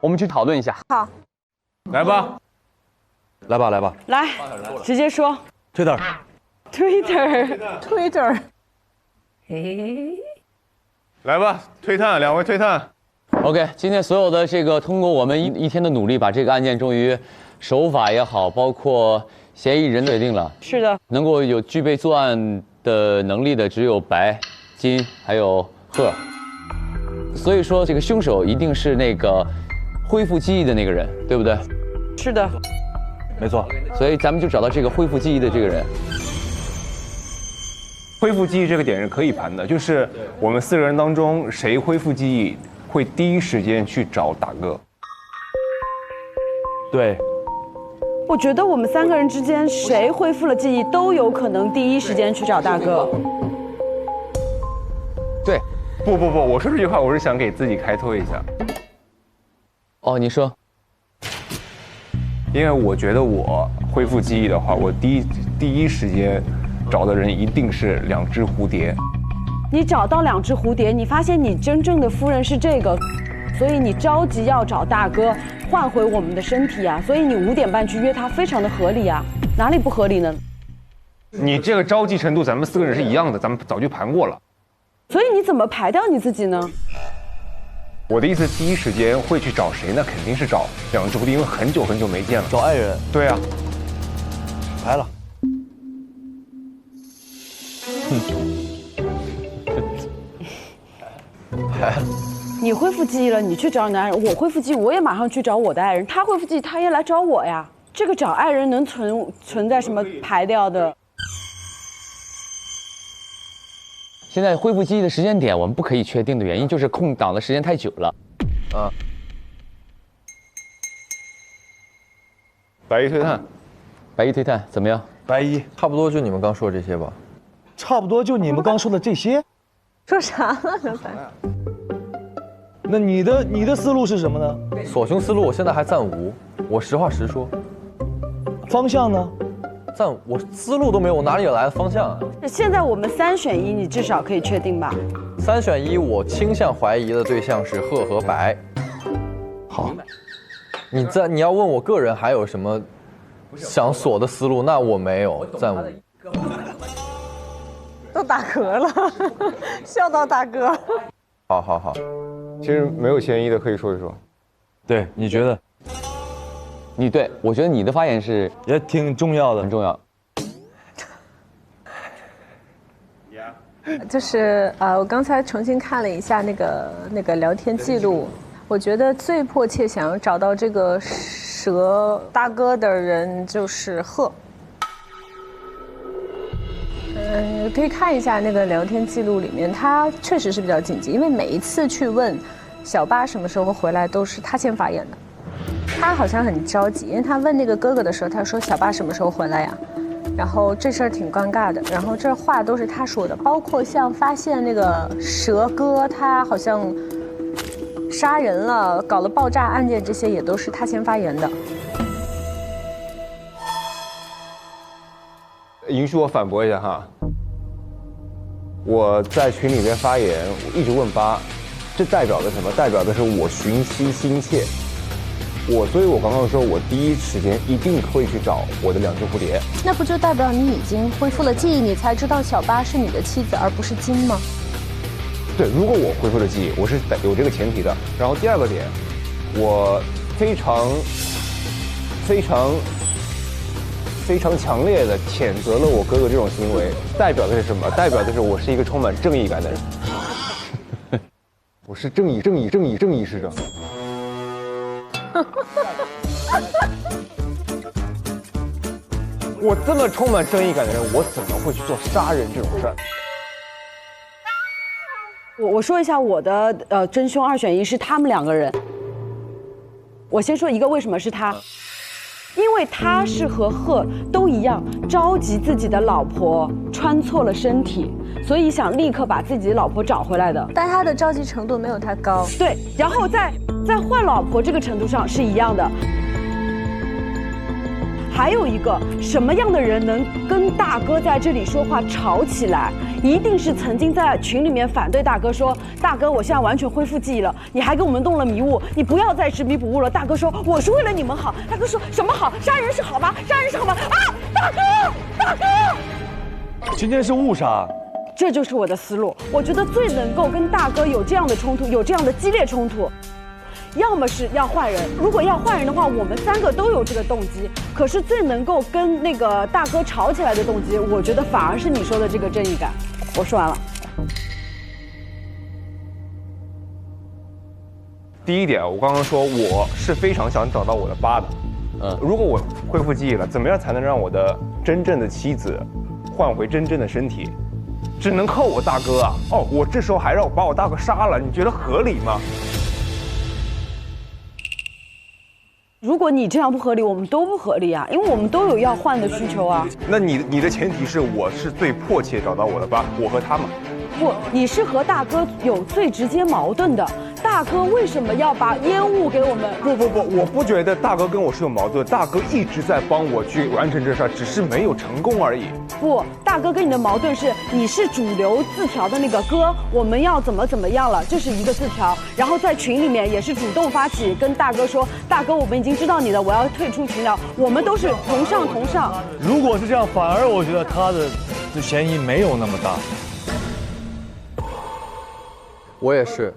我们去讨论一下。好，来吧，来吧，来吧，来，直接说。Twitter， Twitter。来吧，推探，两位推探。OK， 今天所有的这个通过我们一天的努力，把这个案件终于手法也好，包括嫌疑人决定了。是的，能够有具备作案的能力的只有白、金还有贺，所以说这个凶手一定是那个恢复记忆的那个人，对不对？是的，没错。所以咱们就找到这个恢复记忆的这个人。恢复记忆这个点是可以盘的，就是我们4个人当中谁恢复记忆，会第一时间去找大哥。对，我觉得我们3个人之间谁恢复了记忆，都有可能第一时间去找大哥。对，不，我说这句话我是想给自己开脱一下。哦，你说。因为我觉得我恢复记忆的话，我第一时间找的人一定是2只蝴蝶。你找到2只蝴蝶，你发现你真正的夫人是这个，所以你着急要找大哥换回我们的身体啊，所以你5点半去约他非常的合理啊，哪里不合理呢？你这个着急程度，咱们4个人是一样的，咱们早就盘过了。所以你怎么排掉你自己呢？我的意思，第一时间会去找谁呢？肯定是找2只蝴蝶，因为很久没见了。找爱人。对啊，排了。你恢复记忆了，你去找你的爱人；我恢复记忆，我也马上去找我的爱人。他恢复记忆，他也来找我呀。这个找爱人能存在什么排掉的？现在恢复记忆的时间点我们不可以确定的原因就是空档的时间太久了。啊。白衣推探，白衣推探怎么样？白衣，差不多就你们刚说这些吧。差不多就你们刚说的这些。说啥了？刚才？那你的思路是什么呢？索凶思路我现在还暂无，我实话实说。方向呢？我思路都没有，我哪里来的方向啊？现在我们3选1，你至少可以确定吧？3选1，我倾向怀疑的对象是贺和白。好，你要问我个人还有什么想锁的思路，那我没有，暂无。都打嗝了，笑到打嗝。好，其实没有嫌疑的可以说一说。对，你觉得？你对，我觉得你的发言是也挺重要的，很重要。就是我刚才重新看了一下那个聊天记录，我觉得最迫切想要找到这个蛇大哥的人就是贺。可以看一下那个聊天记录里面，他确实是比较紧急，因为每一次去问小八什么时候会回来，都是他先发言的。他好像很着急，因为他问那个哥哥的时候，他说小八什么时候回来呀？然后这事儿挺尴尬的，然后这话都是他说的，包括像发现那个蛇哥他好像杀人了，搞了爆炸案件，这些也都是他先发言的。允许我反驳一下哈，我在群里面发言，我一直问八，这代表的什么？代表的是我寻妻心切。所以我刚刚说，我第一时间一定会去找我的2只蝴蝶。那不就代表你已经恢复了记忆，你才知道小八是你的妻子而不是金吗？对，如果我恢复了记忆，我是有这个前提的。然后第2个点，我非常强烈的谴责了我哥哥这种行为，代表的是什么？代表的是我是一个充满正义感的人。我是正义使者。我这么充满正义感的人，我怎么会去做杀人这种事儿？我说一下我的真凶2选1是他们2个人。我先说一个，为什么是他？因为他是和贺都一样，着急自己的老婆穿错了身体，所以想立刻把自己的老婆找回来的。但他的着急程度没有他高。对，然后在换老婆这个程度上是一样的。还有一个，什么样的人能跟大哥在这里说话吵起来？一定是曾经在群里面反对大哥说，大哥，我现在完全恢复记忆了，你还给我们动了迷雾，你不要再执迷不悟了。大哥说，我是为了你们好。大哥说什么好？杀人是好吗？杀人是好吗？啊，大哥，大哥！今天是误杀。这就是我的思路。我觉得最能够跟大哥有这样的冲突，有这样的激烈冲突，要么是要换人。如果要换人的话，我们3个都有这个动机。可是最能够跟那个大哥吵起来的动机，我觉得反而是你说的这个正义感。我说完了。第一点，我刚刚说我是非常想找到我的疤的。如果我恢复记忆了，怎么样才能让我的真正的妻子换回真正的身体？只能靠我大哥啊！哦，我这时候还让我把我大哥杀了，你觉得合理吗？如果你这样不合理，我们都不合理啊，因为我们都有要换的需求啊。那你的前提是我是最迫切找到我的疤，我和他嘛。不，你是和大哥有最直接矛盾的。大哥为什么要把烟雾给我们？不，我不觉得大哥跟我是有矛盾，大哥一直在帮我去完成这事儿，只是没有成功而已。不，大哥跟你的矛盾是，你是主流字条的那个哥，我们要怎么样了，这是一个字条，然后在群里面也是主动发起跟大哥说，大哥我们已经知道你了，我要退出群聊，我们都是同上同上。如果是这样，反而我觉得他的嫌疑没有那么大。我也是。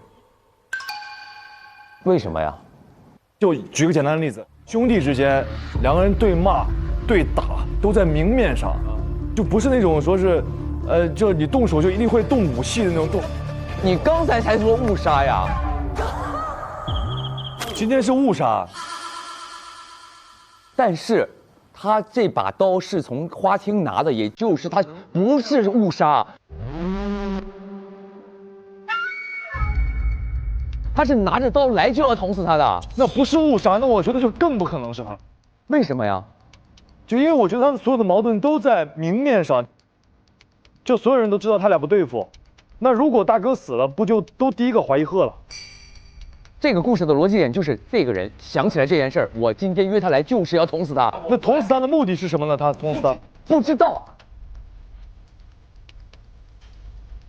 为什么呀？就举个简单的例子，兄弟之间2个人对骂、对打，都在明面上，就不是那种说是，就你动手就一定会动武器的那种动。你刚才才说误杀呀！今天是误杀，但是，他这把刀是从花厅拿的，也就是他不是误杀。他是拿着刀来就要捅死他的，那不是误杀，那我觉得就更不可能是他。为什么呀？就因为我觉得他们所有的矛盾都在明面上，就所有人都知道他俩不对付。那如果大哥死了，不就都第一个怀疑贺了？这个故事的逻辑点就是这个人想起来这件事儿，我今天约他来就是要捅死他。那捅死他的目的是什么呢？他捅死他不知道。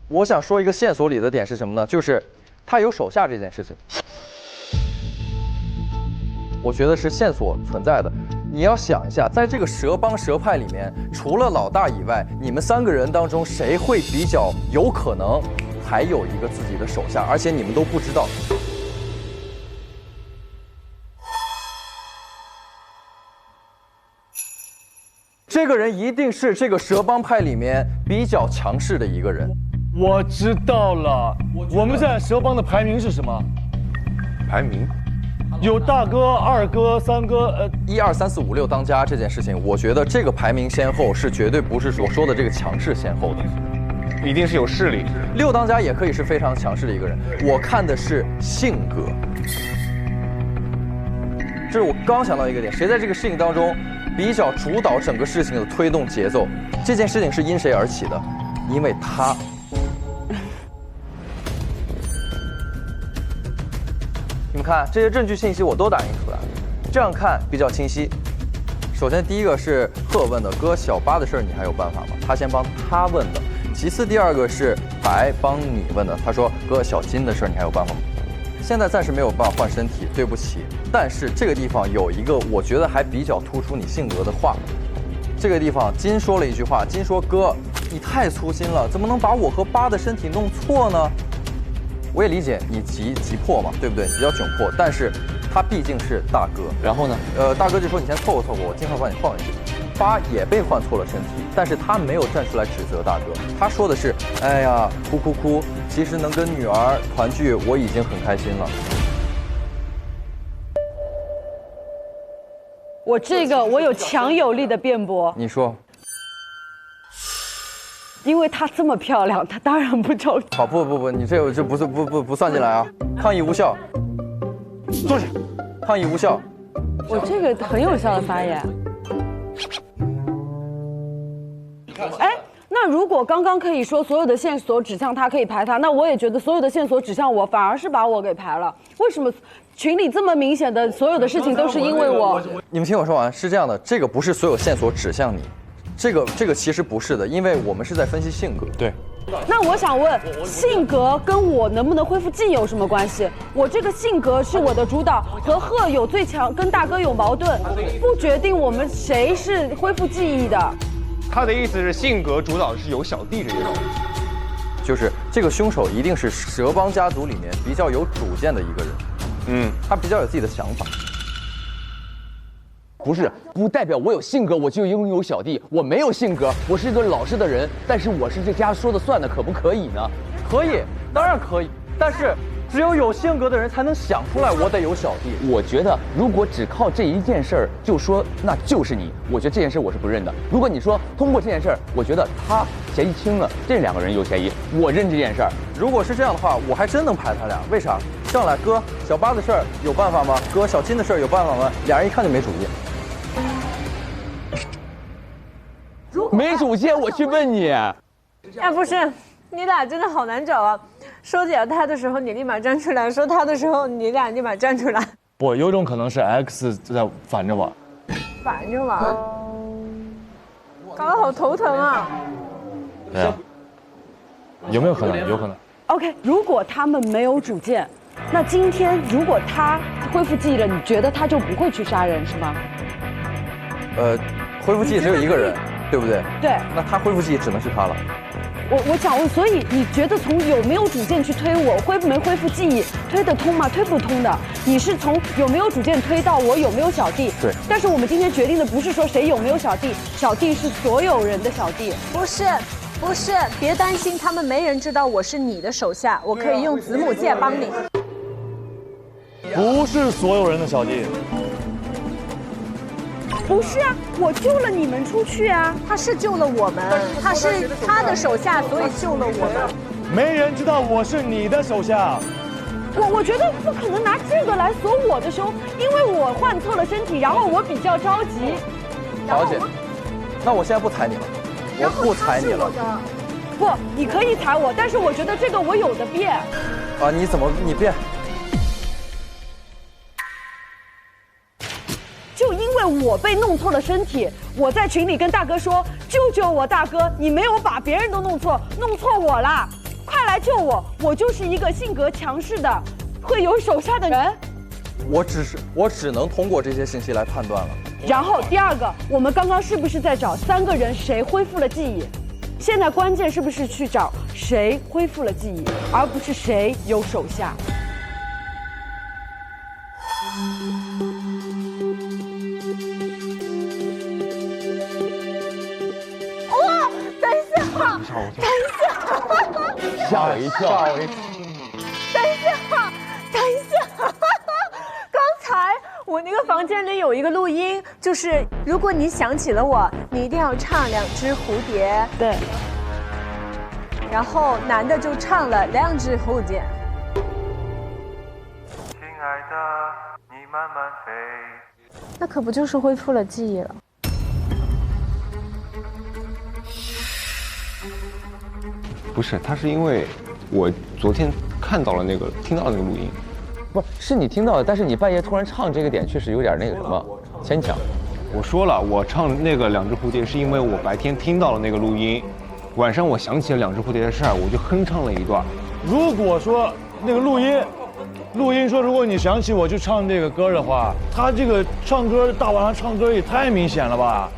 我想说一个线索里的点是什么呢？就是他有手下这件事情，我觉得是线索存在的。你要想一下，在这个蛇帮蛇派里面，除了老大以外，你们3个人当中谁会比较有可能还有一个自己的手下，而且你们都不知道。这个人一定是这个蛇帮派里面比较强势的一个人。我知道了，我们在蛇帮的排名是什么？排名有大哥、二哥、三哥，1、2、3、4、5、6当家这件事情，我觉得这个排名先后是绝对不是我说的这个强势先后的，一定是有势力。6当家也可以是非常强势的一个人，我看的是性格。这是我刚想到一个点，谁在这个事情当中比较主导整个事情的推动节奏？这件事情是因谁而起的？因为他。你们看这些证据信息我都打印出来了，这样看比较清晰。首先第一个是贺问的，哥小八的事儿你还有办法吗？他先帮他问的。其次第二个是白帮你问的，他说哥小金的事儿你还有办法吗？现在暂时没有办法换身体，对不起。但是这个地方有一个我觉得还比较突出你性格的话。这个地方金说了一句话，金说哥你太粗心了，怎么能把我和八的身体弄错呢？我也理解你急迫嘛，对不对？比较窘迫，但是他毕竟是大哥。然后呢？大哥就说你先凑合凑合，我尽快把你换回去。八也被换错了身体，但是他没有站出来指责大哥，他说的是，哎呀，哭，其实能跟女儿团聚，我已经很开心了。我有强有力的辩驳。你说。因为她这么漂亮，她当然不着急。好，不，你这不算进来啊！抗议无效。坐下。抗议无效。我这个很有效的发言。哎，那那如果刚刚可以说所有的线索指向他可以排他，那我也觉得所有的线索指向我，反而是把我给排了。为什么群里这么明显的所有的事情都是因为我？你们听我说完，是这样的，这个不是所有线索指向你，这个其实不是的，因为我们是在分析性格。对。那我想问，性格跟我能不能恢复记忆有什么关系？我这个性格是我的主导，和贺有最强，跟大哥有矛盾，不决定我们谁是恢复记忆的。他的意思是性格主导是有小弟这种，就是这个凶手一定是蛇帮家族里面比较有主见的一个人，他比较有自己的想法。不是，不代表我有性格我就拥有小弟，我没有性格，我是一个老实的人，但是我是这家说的算的，可不可以呢？可以，当然可以，但是只有性格的人才能想出来我得有小弟。我觉得如果只靠这一件事儿就说那就是你，我觉得这件事我是不认的。如果你说通过这件事儿，我觉得他嫌疑轻了，这2个人有嫌疑，我认这件事儿。如果是这样的话，我还真能排他俩。为啥？上来哥小八的事儿有办法吗？哥小金的事儿有办法吗？俩人一看就没主意。没主见，我去问你。哎，不是，你俩真的好难找啊！说起他的时候，你立马站出来；说他的时候，你俩立马站出来。不，有种可能是 X 在反着玩。反着玩，搞得好头疼啊！对啊，有没有可能？有可能。OK， 如果他们没有主见，那今天如果他恢复记忆了，你觉得他就不会去杀人是吗？恢复记忆只有一个人，对不对？对。那他恢复记忆只能是他了。我想问，所以你觉得从有没有主见去推我恢没恢复记忆，推得通吗？推不通的。你是从有没有主见推到我有没有小弟。对。但是我们今天决定的不是说谁有没有小弟，小弟是所有人的小弟。不是，别担心，他们没人知道我是你的手下，我可以用子母剑帮你。不是所有人的小弟。不是啊，我救了你们出去啊！他是救了我们，他是他的手下，所以救了我们。没人知道我是你的手下。我觉得不可能拿这个来锁我的胸，因为我换错了身体，然后我比较着急。好姐，那我现在不踩你了，我不踩你了。不，你可以踩我，但是我觉得这个我有的变。啊，你变？就因为我被弄错了身体，我在群里跟大哥说：“救救我，大哥！你没有把别人都弄错我啦，快来救我！我就是一个性格强势的，会有手下的人。”我只能通过这些信息来判断了。然后第二个，我们刚刚是不是在找3个人谁恢复了记忆？现在关键是不是去找谁恢复了记忆，而不是谁有手下？哇！等一下，吓我一跳！等一下！刚才我那个房间里有一个录音，就是如果你想起了我，你一定要唱《2只蝴蝶》。对。然后男的就唱了2只蝴蝶。亲爱的，你慢慢飞。那可不就是恢复了记忆了？不是，他是因为我昨天看到了听到了那个录音。不是你听到的，但是你半夜突然唱这个点，确实有点那个什么牵强。我说了，我唱那个2只蝴蝶是因为我白天听到了那个录音，晚上我想起了2只蝴蝶的事儿，我就哼唱了一段。如果说那个录音说，如果你想起我就唱这个歌的话，他这个唱歌大晚上唱歌也太明显了吧？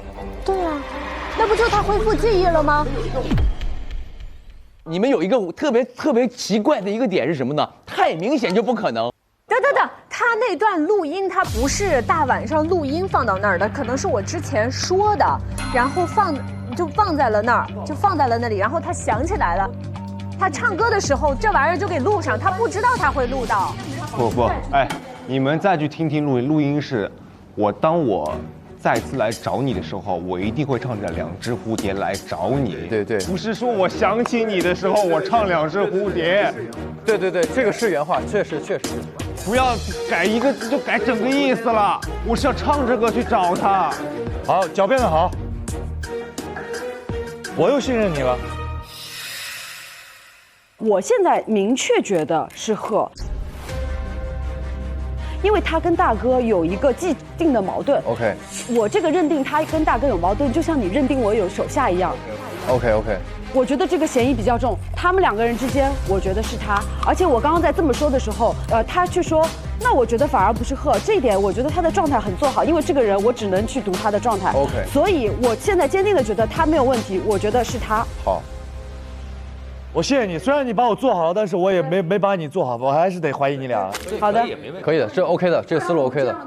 对啊，那不就他恢复记忆了吗？你们有一个特别奇怪的一个点是什么呢？太明显就不可能。等，他那段录音他不是大晚上录音放到那儿的，可能是我之前说的，然后放在了那儿，就放在了那里，然后他想起来了，他唱歌的时候这玩意儿就给录上，他不知道他会录到。不，哎，你们再去听录音，录音是当我再次来找你的时候，我一定会唱着2只蝴蝶来找你。对，不是说我想起你的时候我唱2只蝴蝶。对，这个是原话，确实。不要改一个就改整个意思了，我是要唱这个去找他。好，狡辩的好。我又信任你了。我现在明确觉得是贺，因为他跟大哥有一个既定的矛盾。 OK 我这个认定他跟大哥有矛盾，就像你认定我有手下一样。 OK， 我觉得这个嫌疑比较重，他们两个人之间，我觉得是他。而且我刚刚在这么说的时候，他去说，那我觉得反而不是贺，这一点我觉得他的状态很做好，因为这个人我只能去读他的状态。 OK 所以我现在坚定的觉得他没有问题，我觉得是他。好，我谢谢你，虽然你把我做好了，但是我也没把你做好，我还是得怀疑你俩。好的，可以的，这 OK 的，这个思路 OK 的。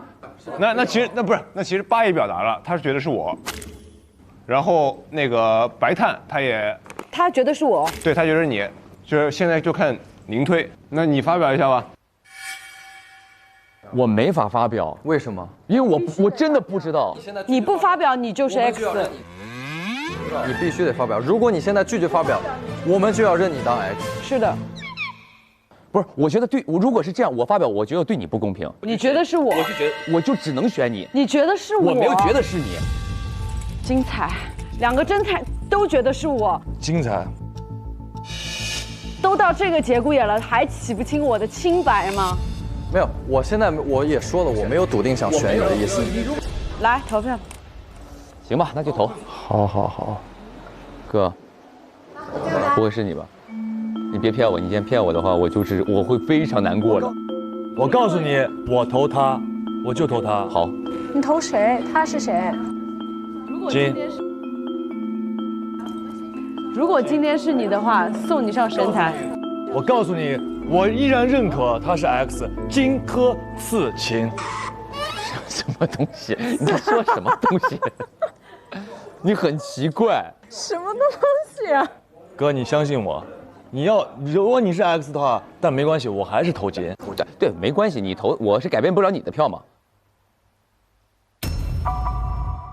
那其实八也表达了，他是觉得是我，然后那个白炭他觉得是我。对他觉得是你，就是现在就看您推，那你发表一下吧。我没法发表，为什么？因为我真的不知道。你不发表，你就是 X。你必须得发表。如果你现在拒绝发表，我们就要认你当 X。是的，不是，我觉得如果是这样，我发表，我觉得对你不公平。你觉得是我？我是觉得，我就只能选你。你觉得是我？我没有觉得是你。精彩，两个侦探都觉得是我。精彩。都到这个节骨眼了，还洗不清我的清白吗？没有，我现在我也说了，我没有笃定想选你的意思。来投票。行吧，那就投。好。哥，不会是你吧？你别骗我，你今天骗我的话，我会非常难过的。我告诉你，我投他，我就投他。好，你投谁？他是谁？金。如果今天是你的话，送你上神坛。我告诉你，我依然认可他是 X， 荆轲刺秦。什么东西？你在说什么东西？你很奇怪。什么东西啊？哥，你相信我，如果你是 X 的话，但没关系，我还是投金。对，没关系，你投我是改变不了你的票嘛。